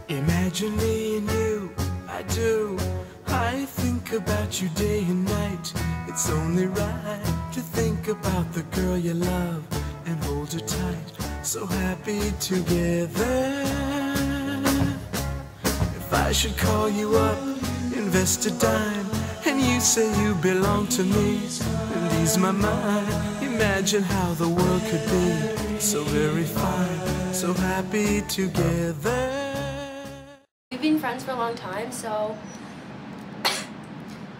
Imagine me and you, I do. I think about you day and night. It's only right to think about the girl you love and hold her tight. So happy together. If I should call you up, invest a dime, and you say you belong to me, and ease my mind. Imagine how the world could be so very fine, so happy together. We've been friends for a long time, so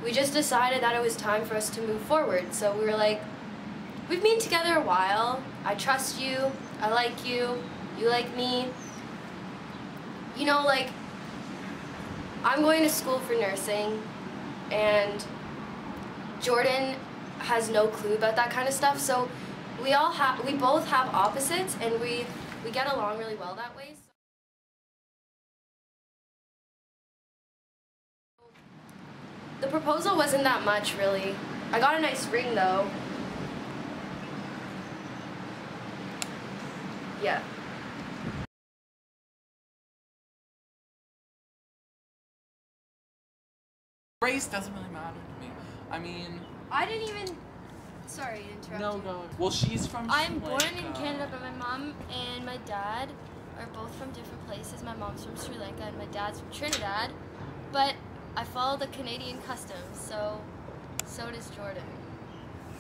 we just decided that it was time for us to move forward. So we were like, we've been together a while, I trust you, I like you, you like me. You know, like, I'm going to school for nursing, and Jordan has no clue about that kind of stuff, so we both have opposites, and we get along really well that way. The proposal wasn't that much, really. I got a nice ring, though. Yeah. Race doesn't really matter to me. I mean... I didn't even... Sorry to interrupt No, you. go. Well, she's from... I'm born in Canada, but my mom and my dad are both from different places. My mom's from Sri Lanka and my dad's from Trinidad. But I follow the Canadian customs, so does Jordan.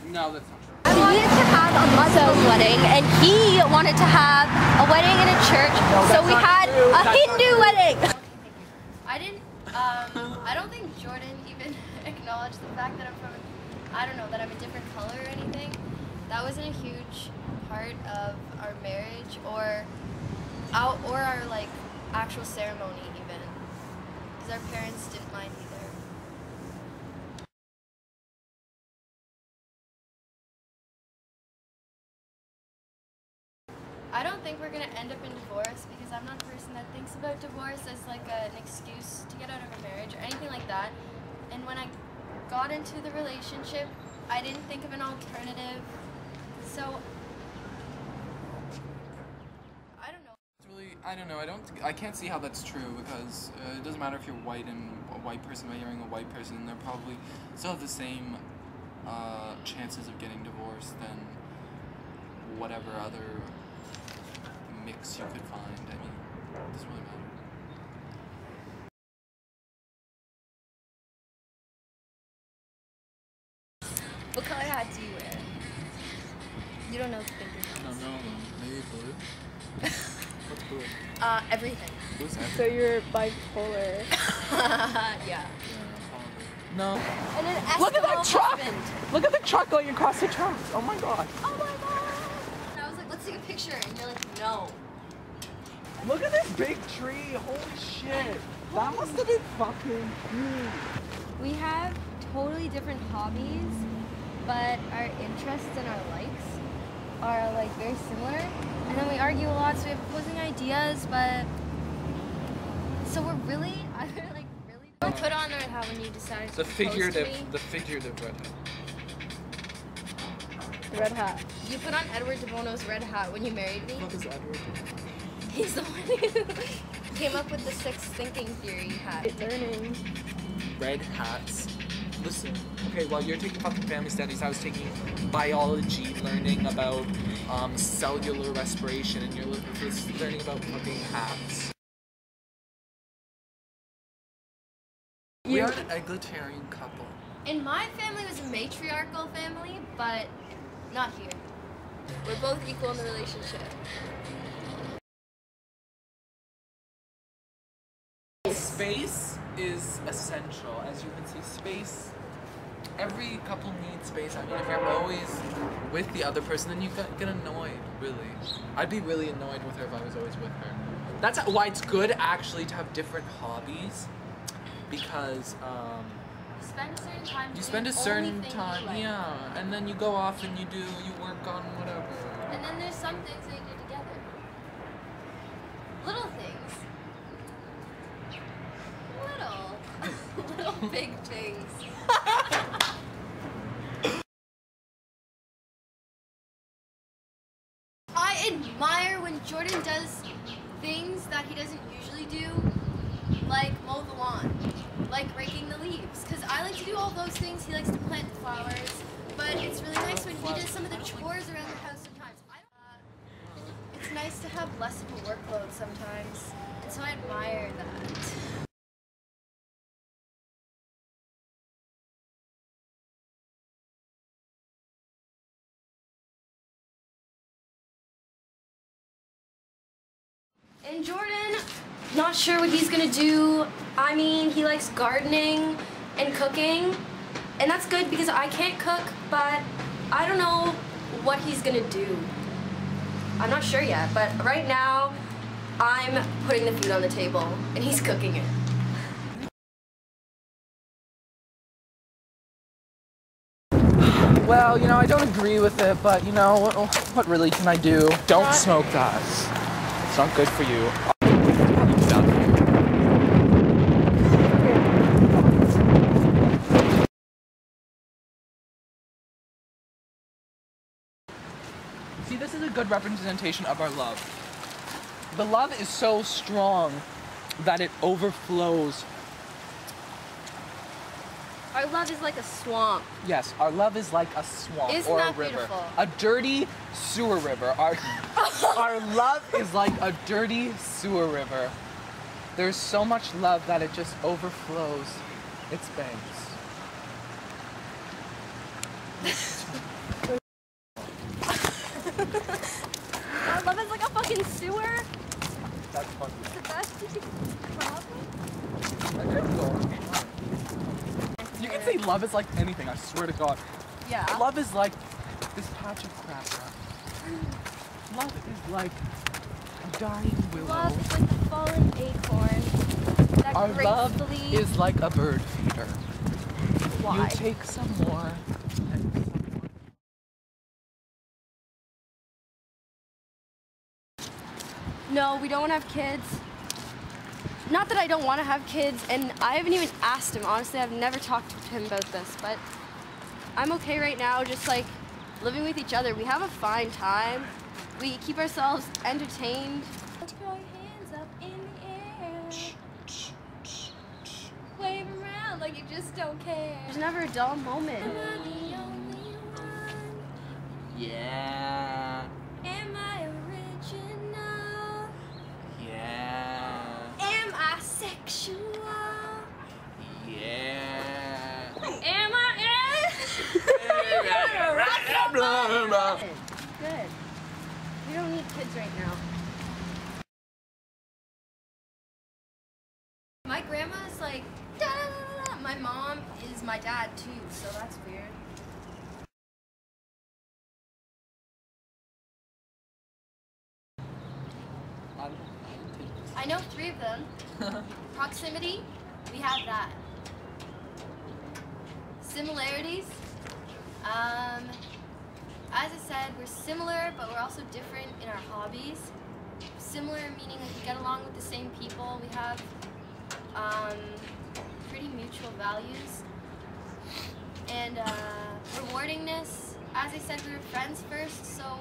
No, that's not true. I wanted to have a Muslim wedding, and he wanted to have a wedding in a church, so we had a Hindu wedding. Okay, thank you. I don't think Jordan even acknowledged the fact that I'm from, I don't know, that I'm a different color or anything. That wasn't a huge part of our marriage or our like actual ceremony even, because our parents didn't mind either. I don't think we're gonna end up in divorce, because I'm not a person that thinks about divorce as like an excuse to get out of a marriage or anything like that. And when I got into the relationship, I didn't think of an alternative. So I don't know. It's really, I don't know. I can't see how that's true, because it doesn't matter if you're white and a white person marrying a white person. They're probably still have the same chances of getting divorced than whatever other mix you could find. I mean, it doesn't really matter. What color hat do you wear? You don't know the thing. No, maybe blue. What's blue? Everything. Blue's everything. So you're bipolar. Yeah. No. And an Look at that truck! husband. Look at the truck going across the tracks. Oh my god. Oh my god! And I was like, let's take a picture, and you're like, no. Look at this big tree. Holy shit. That must have been fucking huge. We have totally different hobbies, but our interests and our likes are like very similar. And then we argue a lot, so we have opposing ideas, but so we're really either like really don't put on the red hat when you decide to The propose to me. figurative red hat. The red hat. You put on Edward de Bono's red hat when you married me. What is Edward? He's the one who came up with the sixth thinking theory hat. Learning. Red hats. Listen, okay, while you're taking fucking family studies, I was taking biology, learning about cellular respiration, and you're learning about fucking hats. We are an egalitarian couple. In my family, it was a matriarchal family, but not here. We're both equal in the relationship. Space is essential. As you can see, space, every couple needs space. I mean, if you're always with the other person, then you get annoyed, really. I'd be really annoyed with her if I was always with her. That's why it's good, actually, to have different hobbies, because You spend a certain time doing yeah, and then you go off and you work on whatever. And then there's some things that you do together. Little things. Little big things. that he doesn't usually do, like mow the lawn, like raking the leaves. Because I like to do all those things. He likes to plant the flowers. But it's really nice when he does some of the chores around the house sometimes. It's nice to have less of a workload sometimes. And so I admire that. And Jordan, not sure what he's gonna do. I mean, he likes gardening and cooking, and that's good because I can't cook, but I don't know what he's gonna do. I'm not sure yet, but right now, I'm putting the food on the table, and he's cooking it. Well, you know, I don't agree with it, but you know, what really can I do? Don't smoke that. It's not good for you. See, this is a good representation of our love. The love is so strong that it overflows. Our love is like a swamp. Yes, our love is like a swamp Isn't or a that river. beautiful? A dirty sewer river. Our love is like a dirty sewer river. There's so much love that it just overflows its banks. Our love is like a fucking sewer. That's funny. It's the best you can come up with. You can say love is like anything, I swear to God. Yeah. Love is like this patch of grass. Love is like a dying willow. Love is like the fallen acorn that Our love gracefully... is like a bird feeder. Why? You take some more and some more. No, we don't want to have kids. Not that I don't want to have kids, and I haven't even asked him. Honestly, I've never talked to him about this, but I'm okay right now, just like living with each other. We have a fine time. We keep ourselves entertained. Throw your hands up in the air. Wave around like you just don't care. There's never a dull moment. Am I the only one? Yeah. Am I original? Yeah. Am I sexual? Yeah. Am I Good. We don't need kids right now. My grandma's like, da, da, da, da. My mom is my dad too, so that's weird. I know 3 of them. Proximity, we have that. Similarities, as I said, we're similar, but we're also different in our hobbies. Similar meaning like we get along with the same people. We have pretty mutual values. And rewardingness, as I said, we were friends first, so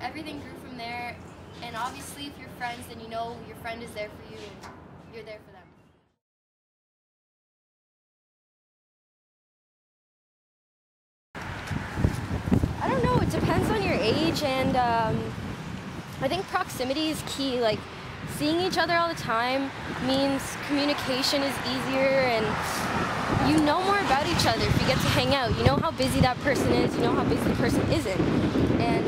everything grew from there. And obviously, if you're friends, then you know your friend is there for you. You're there for them. I don't know, it depends on your age, and I think proximity is key. Like, seeing each other all the time means communication is easier, and you know more about each other if you get to hang out. You know how busy that person is, you know how busy the person isn't. And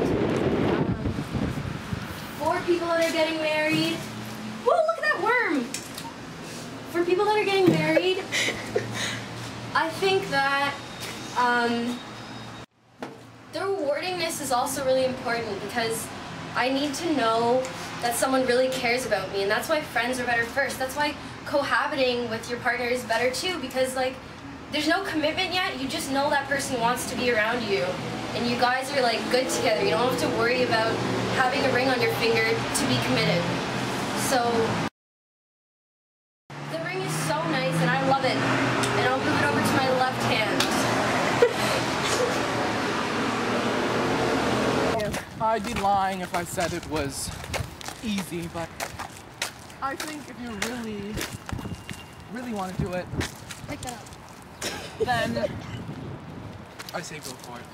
for people that are getting married, whoa, look at that worm! For people that are getting married, I think that the rewardingness is also really important because I need to know that someone really cares about me, and that's why friends are better first. That's why cohabiting with your partner is better too, because like there's no commitment yet, you just know that person wants to be around you, and you guys are like good together. You don't have to worry about having a ring on your finger to be committed. So the ring is so nice and I love it, and I'll move it over to my left hand. I'd be lying if I said it was easy, but I think if you really want to do it, Pick that up. then I say go for it.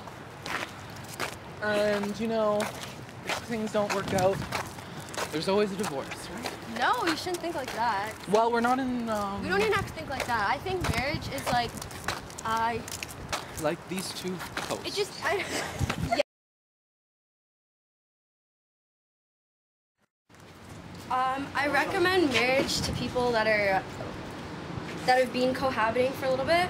And you know, if things don't work out, there's always a divorce, right? No, you shouldn't think like that. Well, we're not in, We don't even have to think like that. I think marriage is like, like these two posts. it just, I recommend marriage to people that have been cohabiting for a little bit.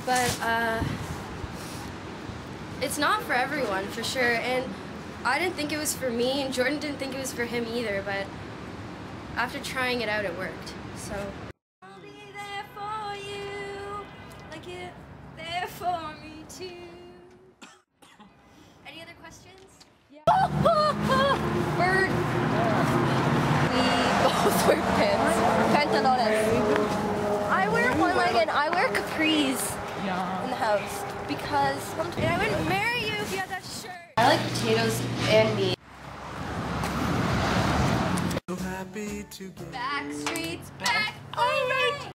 But it's not for everyone, for sure. And I didn't think it was for me, and Jordan didn't think it was for him either. But after trying it out, it worked. So I'll be there for you, like you're there for me too. Any other questions? Yeah. Bird. We both wear pants. Pantalones. I wear one-legged. I wear capris in the house because and I wouldn't marry you if you had that shirt. I like potatoes and meat. So happy to get Back streets back. All right.